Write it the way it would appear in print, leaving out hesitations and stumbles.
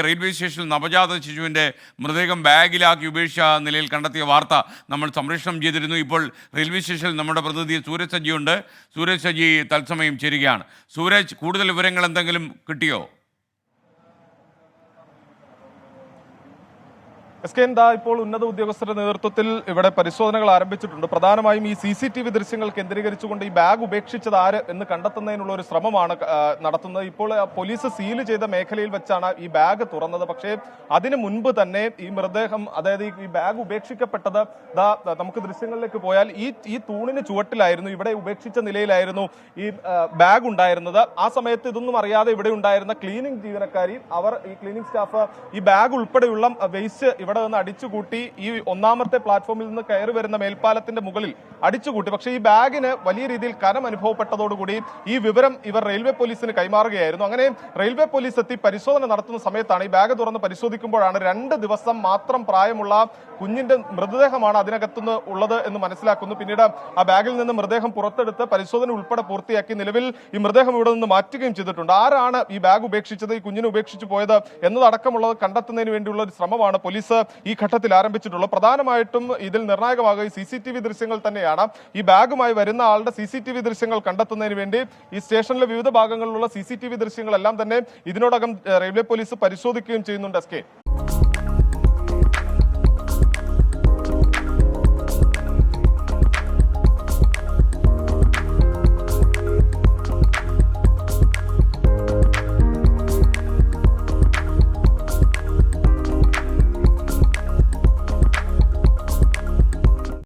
Railway സ്റ്റേഷനിൽ നവജാത ശിശുവിൻ്റെ മൃതദേഹം ബാഗിലാക്കി ഉപേക്ഷിച്ച നിലയിൽ കണ്ടെത്തിയ വാർത്ത നമ്മൾ സംപ്രേഷണം ചെയ്തിരുന്നു. ഇപ്പോൾ റെയിൽവേ സ്റ്റേഷനിൽ നമ്മുടെ പ്രതിനിധി സൂരജ് സജിയുണ്ട്. സൂരജ് സജി തത്സമയം ചേരുകയാണ്. സൂരജ്, കൂടുതൽ വിവരങ്ങൾ എന്തെങ്കിലും കിട്ടിയോ? ഇപ്പോൾ ഉന്നത ഉദ്യോഗസ്ഥരുടെ നേതൃത്വത്തിൽ ഇവിടെ പരിശോധനകൾ ആരംഭിച്ചിട്ടുണ്ട്. പ്രധാനമായും ഈ CCTV ദൃശ്യങ്ങൾ കേന്ദ്രീകരിച്ചുകൊണ്ട് ഈ ബാഗ് ഉപേക്ഷിച്ചത് ആര് എന്ന് കണ്ടെത്തുന്നതിനുള്ള ഒരു ശ്രമമാണ് നടത്തുന്നത്. ഇപ്പോൾ പോലീസ് സീൽ ചെയ്ത മേഖലയിൽ വെച്ചാണ് ഈ ബാഗ് തുറന്നത്. പക്ഷേ അതിനു മുൻപ് തന്നെ ഈ മൃതദേഹം, അതായത് ഈ ബാഗ് ഉപേക്ഷിക്കപ്പെട്ടത് നമുക്ക് ദൃശ്യങ്ങളിലേക്ക് പോയാൽ ഈ തൂണിന് ചുവട്ടിലായിരുന്നു, ഇവിടെ ഉപേക്ഷിച്ച നിലയിലായിരുന്നു ഈ ബാഗ് ഉണ്ടായിരുന്നത്. ആ സമയത്ത് ഇതൊന്നും അറിയാതെ ഇവിടെ ഉണ്ടായിരുന്ന ക്ലീനിങ് ജീവനക്കാരി, ഈ ക്ലീനിങ് സ്റ്റാഫ് ഈ ബാഗ് ഉൾപ്പെടെയുള്ള വേസ്റ്റ് ഇവിടെ നിന്ന് അടിച്ചുകൂട്ടി ഈ ഒന്നാമത്തെ പ്ലാറ്റ്ഫോമിൽ നിന്ന് കയറി വരുന്ന മേൽപ്പാലത്തിന്റെ മുകളിൽ അടിച്ചുകൂട്ടി. പക്ഷേ ഈ ബാഗിന് വലിയ രീതിയിൽ കനം അനുഭവപ്പെട്ടതോടുകൂടി ഈ വിവരം ഇവർ റെയിൽവേ പോലീസിന് കൈമാറുകയായിരുന്നു. അങ്ങനെ റെയിൽവേ പോലീസ് എത്തി പരിശോധന നടത്തുന്ന സമയത്താണ് ഈ ബാഗ് തുറന്ന് പരിശോധിക്കുമ്പോഴാണ് 2 ദിവസം മാത്രം പ്രായമുള്ള കുഞ്ഞിന്റെ മൃതദേഹമാണ് അതിനകത്തുനിന്ന് ഉള്ളത് എന്ന് മനസ്സിലാക്കുന്നു. പിന്നീട് ആ ബാഗിൽ നിന്ന് മൃതദേഹം പുറത്തെടുത്ത് പരിശോധന ഉൾപ്പെടെ പൂർത്തിയാക്കി നിലവിൽ ഈ മൃതദേഹം ഇവിടെ നിന്ന് മാറ്റുകയും ചെയ്തിട്ടുണ്ട്. ആരാണ് ഈ ബാഗ് ഉപേക്ഷിച്ചത്, ഈ കുഞ്ഞിനെ ഉപേക്ഷിച്ചു പോയത് എന്നതടക്കമുള്ളത് കണ്ടെത്തുന്നതിന് വേണ്ടിയുള്ള ഒരു ശ്രമമാണ് പോലീസ് ഈ ഘട്ടത്തിൽ ആരംഭിച്ചിട്ടുള്ളത്. പ്രധാനമായിട്ടും ഇതിൽ നിർണായകമാകുക ഈ CCTV ദൃശ്യങ്ങൾ തന്നെയാണ്. ഈ ബാഗുമായി വരുന്ന ആളുടെ CCTV ദൃശ്യങ്ങൾ കണ്ടെത്തുന്നതിന് വേണ്ടി ഈ സ്റ്റേഷനിലെ വിവിധ ഭാഗങ്ങളിലുള്ള CCTV ദൃശ്യങ്ങളെല്ലാം തന്നെ ഇതിനോടകം റെയിൽവേ പോലീസ് പരിശോധിക്കുകയും ചെയ്യുന്നുണ്ട്.